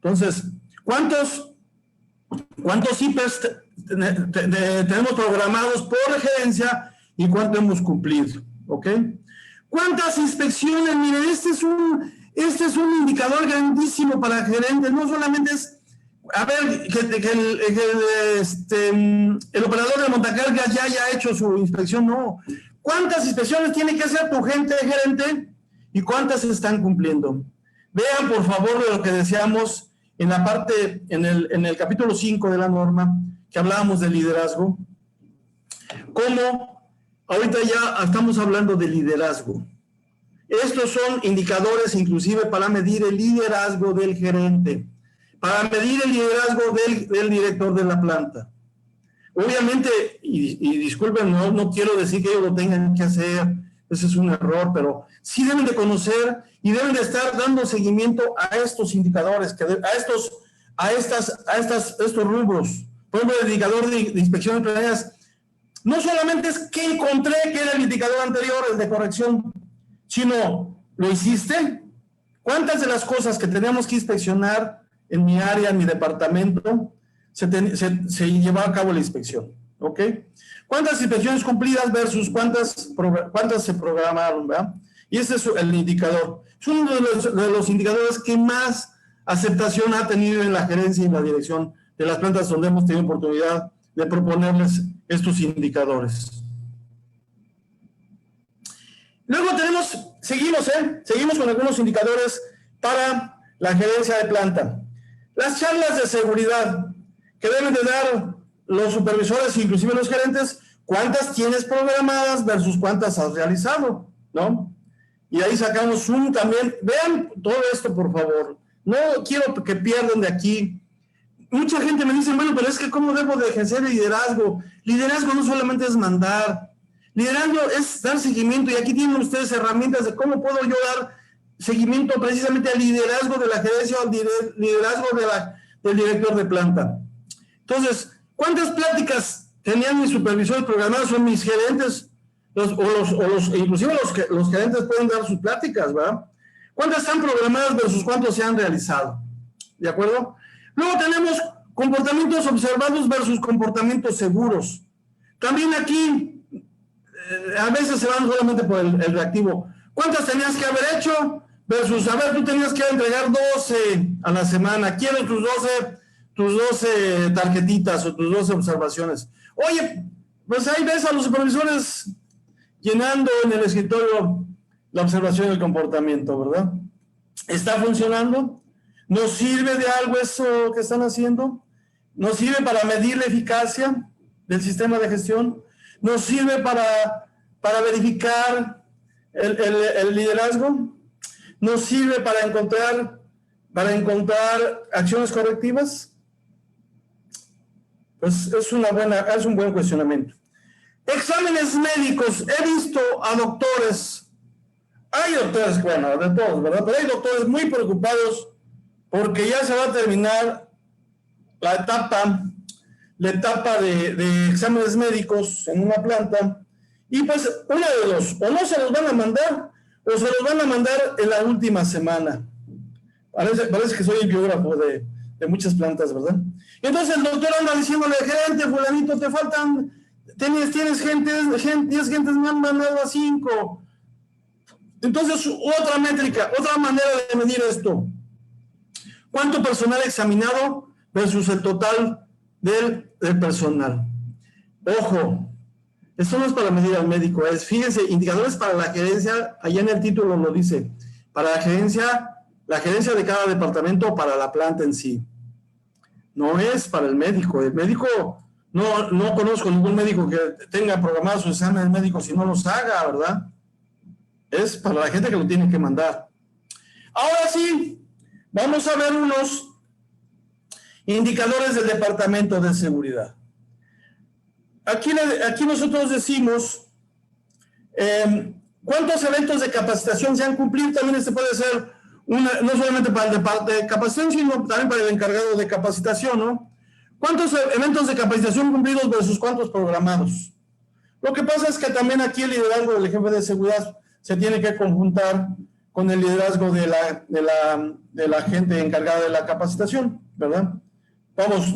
Entonces, ¿cuántos HIPERs tenemos programados por gerencia y cuánto hemos cumplido? ¿Ok? ¿Cuántas inspecciones? Miren, este es un indicador grandísimo para gerentes. No solamente es, a ver, que el operador de montacargas ya haya hecho su inspección, no. ¿Cuántas inspecciones tiene que hacer tu gerente y cuántas se están cumpliendo? Vean, por favor, de lo que decíamos en la parte, en el capítulo 5 de la norma, que hablábamos de liderazgo, cómo ahorita ya estamos hablando de liderazgo. Estos son indicadores inclusive para medir el liderazgo del gerente, para medir el liderazgo del director de la planta. Obviamente, y disculpen, no quiero decir que ellos lo tengan que hacer, ese es un error, pero sí deben de conocer y deben de estar dando seguimiento a estos indicadores, a estos rubros, por ejemplo, el indicador de inspecciones plenarias, no solamente es que encontré que era el indicador anterior, el de corrección, sino, ¿lo hiciste? ¿Cuántas de las cosas que teníamos que inspeccionar en mi área, en mi departamento, se llevaba a cabo la inspección? ¿Ok? ¿Cuántas inspecciones cumplidas versus cuántas se programaron? ¿Verdad? Y ese es el indicador. Es uno de los indicadores que más aceptación ha tenido en la gerencia y en la dirección de las plantas donde hemos tenido oportunidad de proponerles estos indicadores. Luego seguimos con algunos indicadores para la gerencia de planta. Las charlas de seguridad que deben de dar los supervisores, inclusive los gerentes, cuántas tienes programadas versus cuántas has realizado, ¿no? Y ahí sacamos también, vean todo esto por favor, no quiero que pierdan de aquí. Mucha gente me dice, bueno, pero es que ¿cómo debo de ejercer liderazgo? Liderazgo no solamente es mandar, liderazgo es dar seguimiento, y aquí tienen ustedes herramientas de cómo puedo yo dar seguimiento precisamente al liderazgo de la gerencia, al liderazgo del director de planta. Entonces, ¿cuántas pláticas tenían mis supervisores programados o mis gerentes? Inclusive los gerentes pueden dar sus pláticas, ¿verdad? ¿Cuántas están programadas versus cuántos se han realizado? ¿De acuerdo? Luego tenemos comportamientos observados versus comportamientos seguros. También aquí, a veces se van solamente por el reactivo. ¿Cuántas tenías que haber hecho? Versus, a ver, tú tenías que entregar 12 a la semana. Quiero tus 12 tarjetitas o tus 12 observaciones. Oye, pues ahí ves a los supervisores llenando en el escritorio la observación del comportamiento, ¿verdad? ¿Está funcionando? ¿Nos sirve de algo eso que están haciendo? ¿Nos sirve para medir la eficacia del sistema de gestión? ¿Nos sirve para verificar el liderazgo? ¿Nos sirve para encontrar acciones correctivas? Pues es un buen cuestionamiento. Exámenes médicos. He visto a doctores, hay doctores, bueno, de todos, ¿verdad? Pero hay doctores muy preocupados porque ya se va a terminar la etapa de exámenes médicos en una planta, y pues una de dos, o no se los van a mandar, o se los van a mandar en la última semana. Parece que soy el biógrafo de muchas plantas, ¿verdad? Entonces el doctor anda diciéndole, gerente, fulanito, te faltan, tienes 10 gentes, me han mandado a 5. Entonces, otra métrica, otra manera de medir esto. ¿Cuánto personal examinado versus el total del personal? Ojo, esto no es para medir al médico, fíjense, indicadores para la gerencia, allá en el título lo dice, para la gerencia de cada departamento o para la planta en sí. No es para el médico. El médico, no conozco ningún médico que tenga programado su examen médico si no los haga, ¿verdad? Es para la gente que lo tiene que mandar. Ahora sí, vamos a ver unos indicadores del Departamento de Seguridad. Aquí nosotros decimos cuántos eventos de capacitación se han cumplido. También este puede ser no solamente para el departamento de capacitación, sino también para el encargado de capacitación, ¿no? ¿Cuántos eventos de capacitación cumplidos versus cuántos programados? Lo que pasa es que también aquí el liderazgo del jefe de seguridad se tiene que conjuntar con el liderazgo de la gente encargada de la capacitación, ¿verdad? Vamos,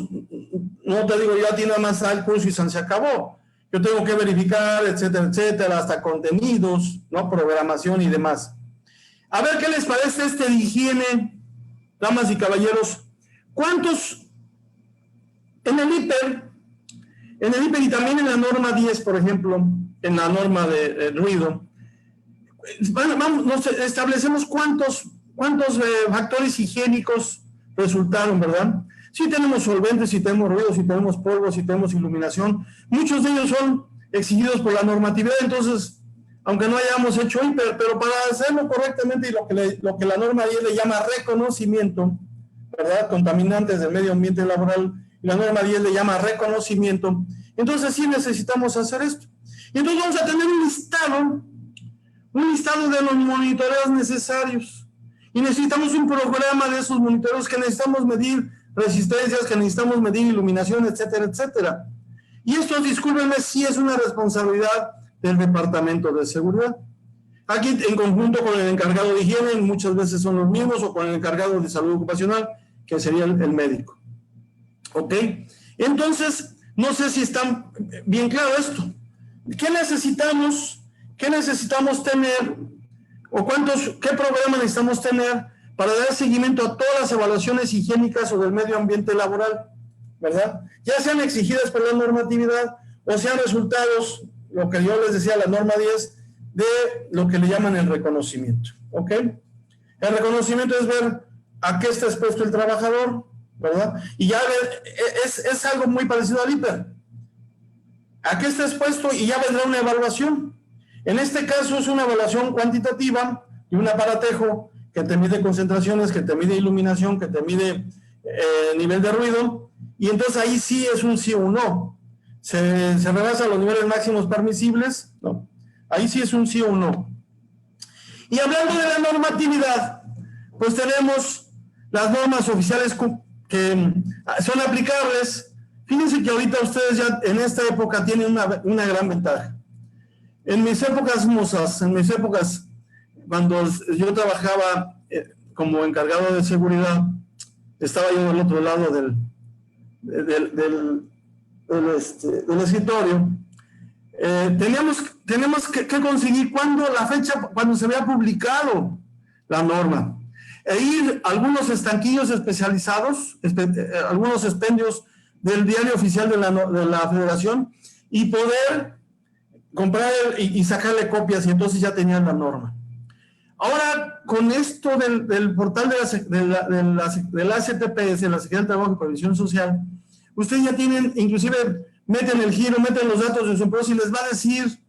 no te digo, ya tiene más al curso y se acabó. Yo tengo que verificar, etcétera, hasta contenidos, ¿no? Programación y demás. A ver qué les parece este de higiene, damas y caballeros. ¿Cuántos en el IPER y también en la norma 10, por ejemplo, en la norma de ruido, nos establecemos cuántos factores higiénicos resultaron, ¿verdad? Sí tenemos solventes, sí tenemos ruido, sí tenemos polvo, sí tenemos iluminación. Muchos de ellos son exigidos por la normatividad, entonces, aunque no hayamos hecho IPER, pero para hacerlo correctamente y lo que la norma 10 le llama reconocimiento, ¿verdad? Contaminantes del medio ambiente laboral, y la norma 10 le llama reconocimiento, entonces sí necesitamos hacer esto. Y entonces vamos a tener un listado de los monitoreos necesarios. Y necesitamos un programa de esos monitoreos que necesitamos medir resistencias, que necesitamos medir iluminación, etcétera, etcétera. Y esto, discúlpenme, sí es una responsabilidad del Departamento de Seguridad. Aquí, en conjunto con el encargado de higiene, muchas veces son los mismos, o con el encargado de salud ocupacional, que sería el médico. ¿Ok? Entonces, no sé si está bien claro esto. ¿Qué necesitamos? ¿Qué necesitamos tener? ¿O qué programa necesitamos tener para dar seguimiento a todas las evaluaciones higiénicas o del medio ambiente laboral? ¿Verdad? Ya sean exigidas por la normatividad o sean resultados, lo que yo les decía, la norma 10, de lo que le llaman el reconocimiento. ¿Ok? El reconocimiento es ver a qué está expuesto el trabajador, ¿verdad? Y ya es algo muy parecido al hiper. ¿A qué está expuesto? Y ya vendrá una evaluación. En este caso es una evaluación cuantitativa y un aparatejo que te mide concentraciones, que te mide iluminación, que te mide nivel de ruido, y entonces ahí sí es un sí o un no. ¿Se rebasan los niveles máximos permisibles? No. Ahí sí es un sí o un no. Y hablando de la normatividad, pues tenemos las normas oficiales que son aplicables. Fíjense que ahorita ustedes ya en esta época tienen una gran ventaja. En mis épocas mozas, en mis épocas cuando yo trabajaba como encargado de seguridad, estaba yo del otro lado del escritorio. Tenemos que conseguir la fecha cuando se había publicado la norma, e ir a algunos estanquillos especializados, algunos expendios del diario oficial de la Federación, y poder comprar y sacarle copias, y entonces ya tenían la norma. Ahora, con esto del portal de la CTPS, la Secretaría del Trabajo y Previsión Social, ustedes ya tienen, inclusive meten el giro, meten los datos de su empresa y les va a decir,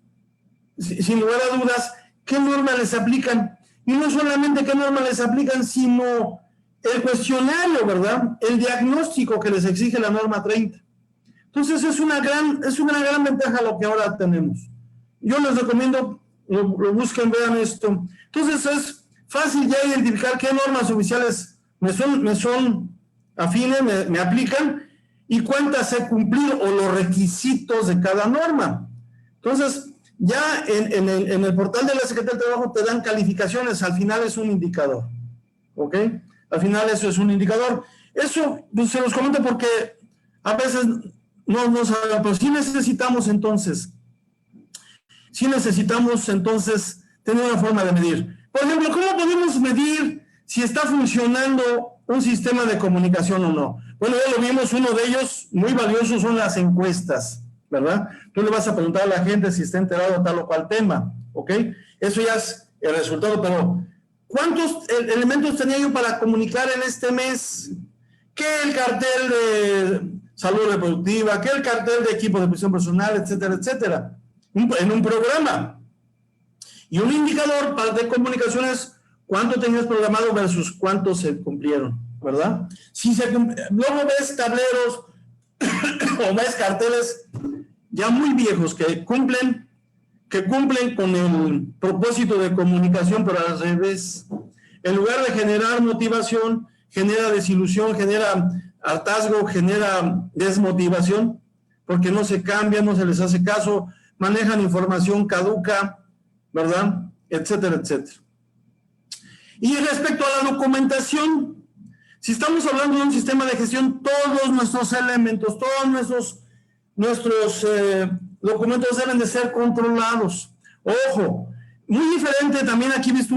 sin lugar a dudas, qué normas les aplican. Y no solamente qué normas les aplican, sino el cuestionario, ¿verdad? El diagnóstico que les exige la norma 30. Entonces es una gran ventaja lo que ahora tenemos. Yo les recomiendo, lo busquen, vean esto. Entonces es fácil ya identificar qué normas oficiales me son afines, me aplican, y cuántas he cumplido, o los requisitos de cada norma. Entonces, ya en el portal de la Secretaría del Trabajo te dan calificaciones, al final es un indicador. ¿Ok? Al final eso es un indicador. Eso pues, se los comento porque a veces no sabemos, pero sí necesitamos entonces tener una forma de medir. Por ejemplo, ¿cómo podemos medir si está funcionando un sistema de comunicación o no? Bueno, ya lo vimos, uno de ellos muy valioso son las encuestas, ¿verdad? Tú le vas a preguntar a la gente si está enterado de tal o cual tema, ¿ok? Eso ya es el resultado, pero ¿cuántos elementos tenía yo para comunicar en este mes? ¿Qué el cartel de salud reproductiva? ¿Qué el cartel de equipo de protección personal? Etcétera, etcétera. En un programa. Y un indicador de comunicaciones, cuánto tenías programado versus cuántos se cumplieron, ¿verdad? Luego ves tableros o ves carteles ya muy viejos que cumplen con el propósito de comunicación, pero al revés. En lugar de generar motivación, genera desilusión, genera hartazgo, genera desmotivación, porque no se cambia, no se les hace caso, manejan información caduca, ¿verdad? Etcétera, etcétera. Y respecto a la documentación, si estamos hablando de un sistema de gestión, todos nuestros elementos, todos nuestros documentos deben de ser controlados. Ojo, muy diferente, también aquí he visto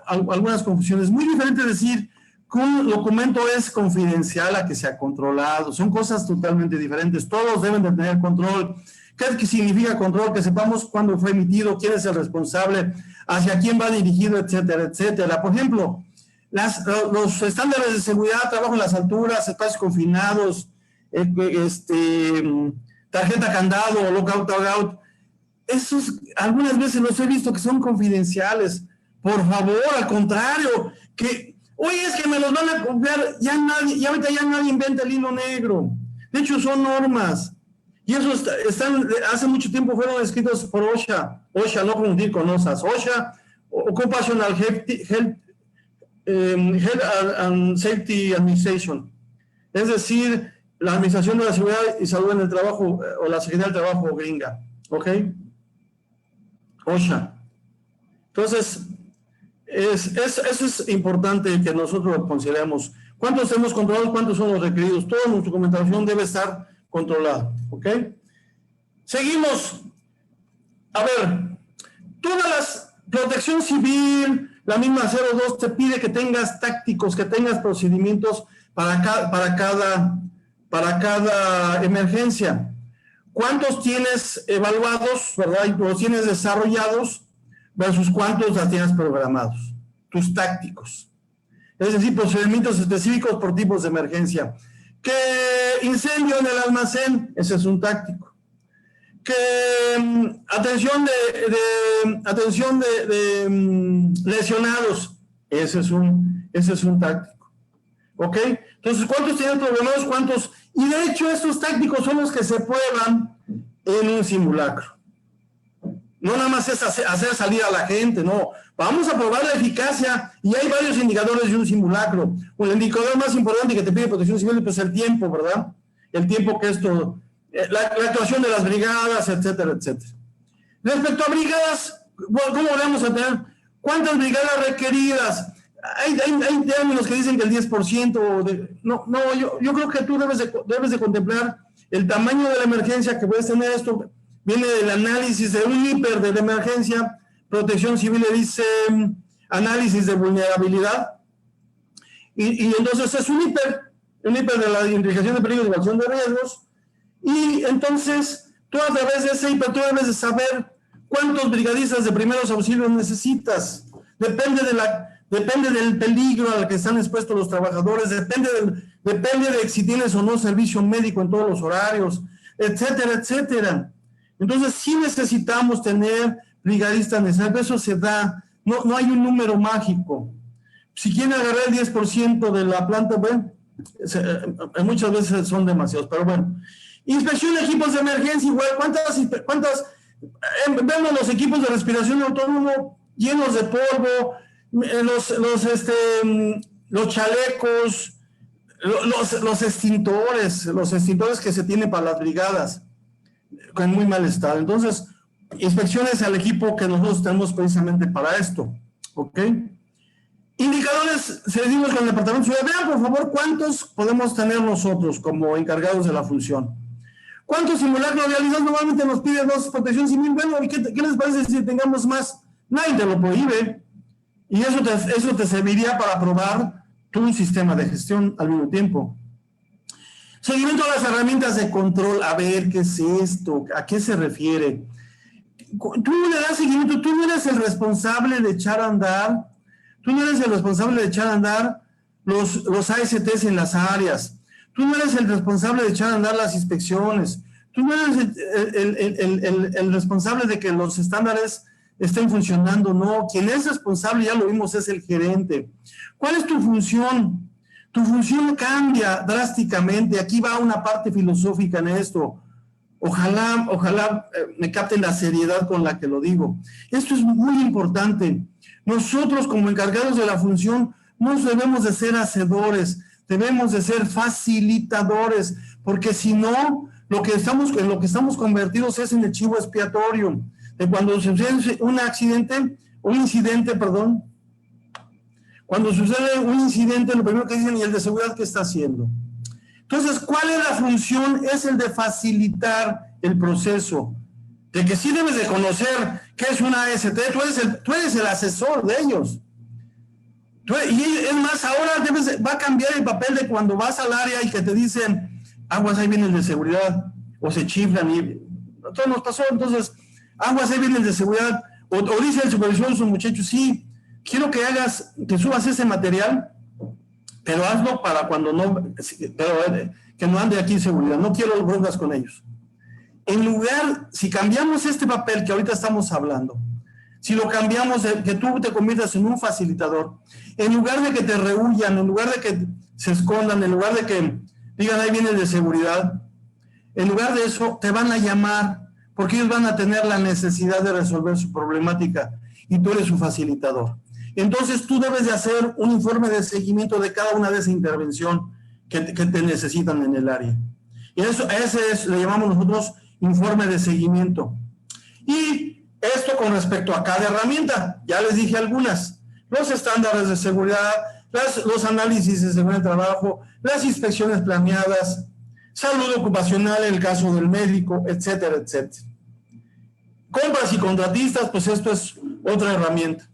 algunas confusiones, muy diferente decir que un documento es confidencial a que sea controlado, son cosas totalmente diferentes, todos deben de tener control. ¿Qué significa control? Que sepamos cuándo fue emitido, quién es el responsable, hacia quién va dirigido, etcétera, etcétera. Por ejemplo, los estándares de seguridad, trabajo en las alturas, espacios confinados, tarjeta candado, lockout, tagout, esos algunas veces los he visto que son confidenciales. Por favor, al contrario, oye, es que me los van a copiar, ahorita ya nadie inventa el hilo negro. De hecho, son normas. Y esos hace mucho tiempo fueron escritos por OSHA, no confundir con OSAS, OSHA, Occupational Health and Safety Administration. es decir, la Administración de la Seguridad y Salud en el Trabajo o la Secretaría del Trabajo gringa, ¿ok? OSHA. Entonces, eso es importante que nosotros lo consideremos. ¿Cuántos tenemos controlados? ¿Cuántos son los requeridos? Toda nuestra documentación debe estar controlada, ¿ok? Seguimos. A ver, todas las protección civil, la misma 02 te pide que tengas tácticos, que tengas procedimientos para cada emergencia. ¿Cuántos tienes evaluados, verdad? Y los tienes desarrollados versus cuántos las tienes programados. Tus tácticos. Es decir, procedimientos específicos por tipos de emergencia. Que incendio en el almacén, ese es un táctico. Que atención de lesionados, ese es un táctico. ¿Ok? Entonces, ¿cuántos tienen programados? ¿Cuántos? Y de hecho, estos tácticos son los que se prueban en un simulacro. No nada más es hacer salir a la gente, no. Vamos a probar la eficacia y hay varios indicadores de un simulacro. El indicador más importante que te pide Protección Civil pues, es el tiempo, ¿verdad? El tiempo que esto, la actuación de las brigadas, etcétera, etcétera. Respecto a brigadas, ¿cómo vamos a tener? ¿Cuántas brigadas requeridas? Hay términos que dicen que el 10%. Yo creo que tú debes de contemplar el tamaño de la emergencia que puedes tener. Esto viene del análisis de un hiper de la emergencia. Protección Civil le dice análisis de vulnerabilidad. Y entonces es un hiper de la identificación de peligros y evaluación de riesgos. Y entonces tú a través de ese hiper tú debes de saber cuántos brigadistas de primeros auxilios necesitas. Depende del peligro al que están expuestos los trabajadores, depende de si tienes o no servicio médico en todos los horarios, etcétera, etcétera. Entonces sí necesitamos tener brigadistas necesarios, eso se da, no hay un número mágico. Si quieren agarrar el 10% de la planta, bueno, muchas veces son demasiados, pero bueno. Inspección de equipos de emergencia, igual, ¿cuántas vemos los equipos de respiración autónomo llenos de polvo, los chalecos, los extintores que se tienen para las brigadas, con muy mal estado. Entonces, inspecciones al equipo que nosotros tenemos precisamente para esto, ¿ok? Indicadores, seguimos con el departamento de seguridad. Vean, por favor, cuántos podemos tener nosotros como encargados de la función. ¿Cuántos simulacros realizados? Normalmente nos pide dos Protección Civil. Bueno, ¿qué les parece si tengamos más? Nadie te lo prohíbe. Y eso te serviría para probar tu sistema de gestión al mismo tiempo. Seguimiento de las herramientas de control. A ver, ¿qué es esto? ¿A qué se refiere? Tú le das seguimiento, tú no eres el responsable de echar a andar, los ASTs en las áreas, tú no eres el responsable de echar a andar las inspecciones, tú no eres el responsable de que los estándares estén funcionando, no, quien es responsable, ya lo vimos, es el gerente. ¿Cuál es tu función? Tu función cambia drásticamente, aquí va una parte filosófica en esto. Ojalá me capten la seriedad con la que lo digo. Esto es muy importante. Nosotros como encargados de la función no debemos de ser hacedores, debemos de ser facilitadores, porque si no, en lo que estamos convertidos es en el chivo expiatorio. De cuando sucede cuando sucede un incidente, lo primero que dicen, ¿y el de seguridad qué está haciendo? Entonces, ¿cuál es la función? Es el de facilitar el proceso, de que sí debes de conocer qué es una AST, tú eres el asesor de ellos. Y es más, ahora va a cambiar el papel de cuando vas al área y que te dicen, aguas, ahí viene el de seguridad, o se chiflan, y todo nos pasó, entonces, aguas, ahí viene el de seguridad, o dice el supervisor a sus muchachos, sí, quiero que subas ese material, pero hazlo para cuando no, que no ande aquí en seguridad, no quiero broncas con ellos. En lugar, si cambiamos este papel que ahorita estamos hablando, si lo cambiamos, que tú te conviertas en un facilitador, en lugar de que te rehuyan, en lugar de que se escondan, en lugar de que digan ahí viene el de seguridad, en lugar de eso te van a llamar, porque ellos van a tener la necesidad de resolver su problemática y tú eres su facilitador. Entonces tú debes de hacer un informe de seguimiento de cada una de esa intervención que te necesitan en el área. Y le llamamos nosotros informe de seguimiento. Y esto con respecto a cada herramienta, ya les dije algunas, los estándares de seguridad, los análisis de seguridad de trabajo, las inspecciones planeadas, salud ocupacional en el caso del médico, etcétera, etcétera. Compras y contratistas, pues esto es otra herramienta.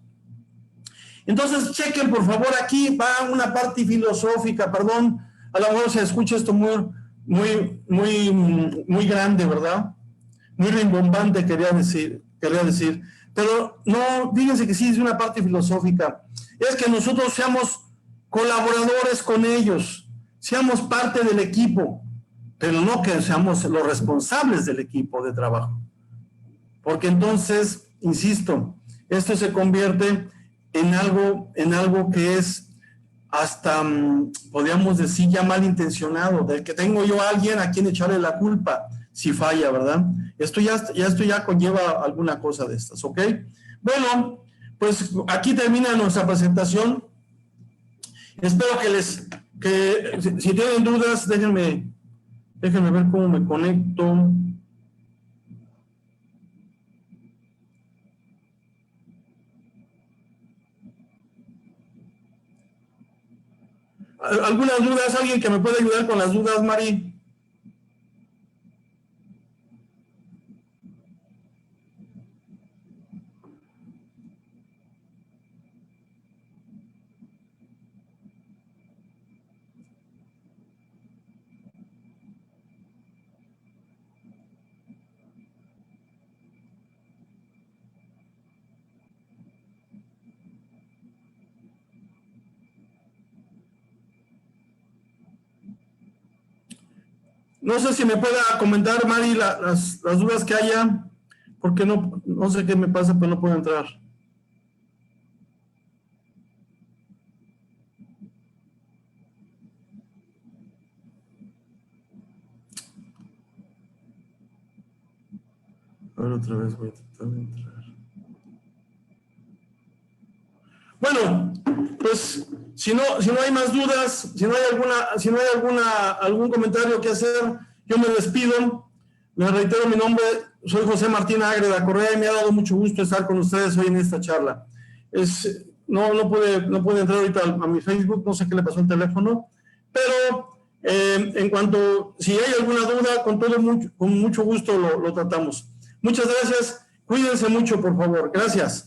Entonces, chequen, por favor, aquí va una parte filosófica, perdón, a lo mejor se escucha esto muy grande, ¿verdad? Muy rimbombante, quería decir, pero no, fíjense que sí es una parte filosófica, es que nosotros seamos colaboradores con ellos, seamos parte del equipo, pero no que seamos los responsables del equipo de trabajo, porque entonces, insisto, esto se convierte en algo que es hasta, podríamos decir, ya malintencionado, de que tengo yo a alguien a quien echarle la culpa si falla, ¿verdad? Esto ya conlleva alguna cosa de estas, ¿ok? Bueno, pues aquí termina nuestra presentación. Espero que si tienen dudas, déjenme ver cómo me conecto. ¿Algunas dudas? ¿Alguien que me pueda ayudar con las dudas, Mari? No sé si me pueda comentar, Mari, las dudas que haya, porque no sé qué me pasa, pero no puedo entrar. A ver, otra vez voy a tratar de entrar. Bueno, pues si no hay más dudas, si no hay algún comentario que hacer, yo me despido. Les reitero mi nombre, soy José Martín Ágreda Correa y me ha dado mucho gusto estar con ustedes hoy en esta charla. No pude entrar ahorita a mi Facebook, no sé qué le pasó al teléfono, pero en cuanto, si hay alguna duda, con mucho gusto lo tratamos. Muchas gracias, cuídense mucho, por favor. Gracias.